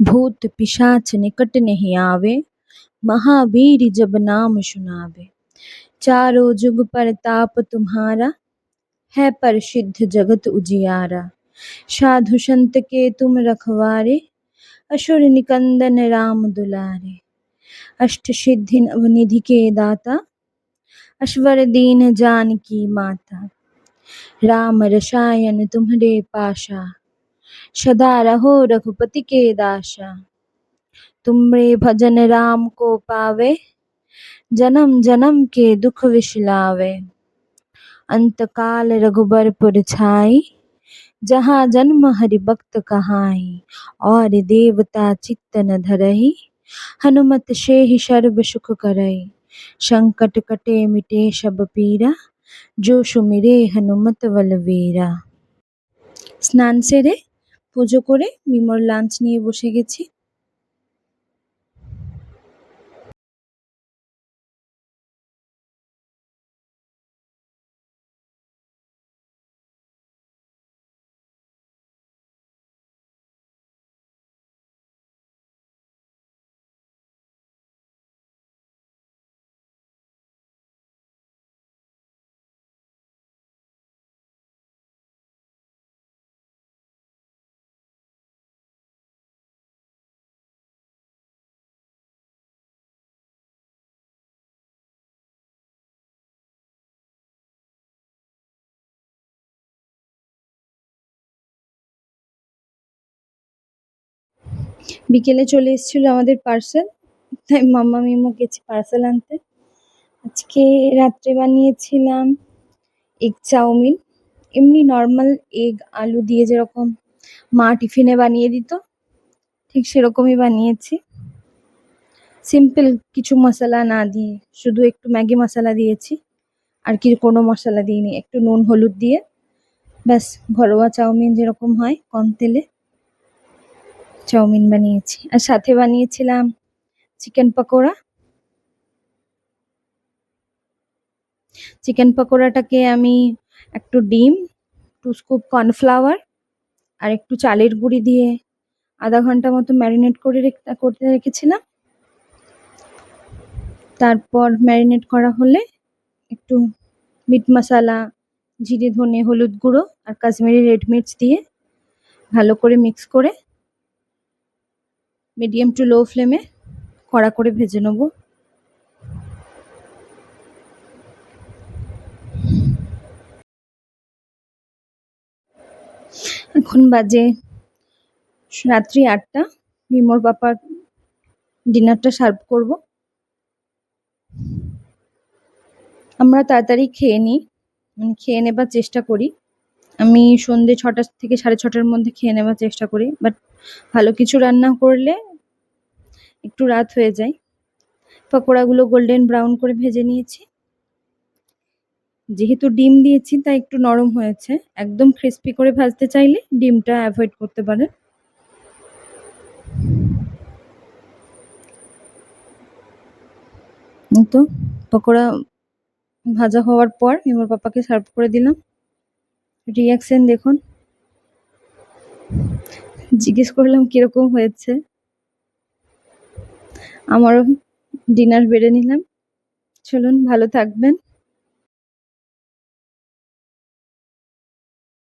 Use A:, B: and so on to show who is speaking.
A: भूत पिशाच निकट नहीं आवे, महावीर जब नाम सुनावे। चारों जुग परताप तुम्हारा, है प्रसिद्ध जगत उजियारा। साधु संत के तुम रखवारे, असुर निकंदन राम दुलारे। अष्ट सिद्धि नवनिधि के दाता, अश्वर दीन जानकी माता। राम रसायन तुम्हारे पाशा, सदा रहो रघुपति के दासा। तुमरे भजन राम को पावे, जन्म जन्म के दुख विसलावे। अंत काल रघुबर पुर छाई, जहाँ जन्म हरि भक्त कहाई। और देवता चित्त न धरहि, हनुमत से ही सर्व सुख करई। संकट कटे मिटे सब पीरा, जो सुमिरे हनुमत बलबीरा। স্নান সেরে পুজো করে মিমোর লাঞ্চ নিয়ে বসে গেছি। বিকেলে চলে এসেছিল আমাদের পার্সেল, তাই মাম্মা মিমো গেছি পার্সেল আনতে। আজকে রাত্রে বানিয়েছিলাম এগ চাউমিন। এমনি নর্মাল এগ আলু দিয়ে যেরকম মা টিফিনে বানিয়ে দিত, ঠিক সেরকমই বানিয়েছি। সিম্পল, কিছু মশলা না দিয়ে, শুধু একটু ম্যাগি মশলা দিয়েছি, আর কি কোনো মশলা দিইনি। একটু নুন হলুদ দিয়ে ব্যাস ঘরোয়া চাউমিন যেরকম হয় কম তেলে চাউমিন বানিয়েছি। আর সাথে বানিয়েছিলাম চিকেন পকোড়া। চিকেন পকোড়াটাকে আমি একটু ডিম, 2 স্কুপ কর্নফ্লাওয়ার আর একটু চালের গুঁড়ি দিয়ে আধা ঘন্টা মতো ম্যারিনেট করে করতে রেখেছিলাম। তারপর ম্যারিনেট করা হলে একটু মিট মশলা, জিরে ধনে হলুদ গুঁড়ো আর কাশ্মীরি রেড মির্চ দিয়ে ভালো করে মিক্স করে মিডিয়াম টু লো ফ্লেমে কড়া করে ভেজে নেব। এখন বাজে রাত্রি 8টা। মিমোর পাপার ডিনারটা সার্ভ করব। আমরা তাড়াতাড়ি খেয়ে নিই, মানে খেয়ে নেবার চেষ্টা করি। আমি সন্ধ্যে 6টা থেকে 6:30টার মধ্যে খেয়ে নেবার চেষ্টা করি, বাট ভালো কিছু রান্না করলে একটু রাত হয়ে যায়। পকোড়াগুলো গোল্ডেন ব্রাউন করে ভেজে নিয়েছি। যেহেতু ডিম দিয়েছি তাই একটু নরম হয়েছে। একদম ক্রিস্পি করে ভাজতে চাইলে ডিমটা অ্যাভয়েড করতে পারেন। তো পকোড়া ভাজা হওয়ার পর মিমোর পাপাকে সার্ভ করে দিলাম। রিয়াকশন দেখুন। জিজ্ঞেস করলাম কিরকম হয়েছে। আমারও ডিনার বেড়ে নিলাম। চলুন, ভালো থাকবেন।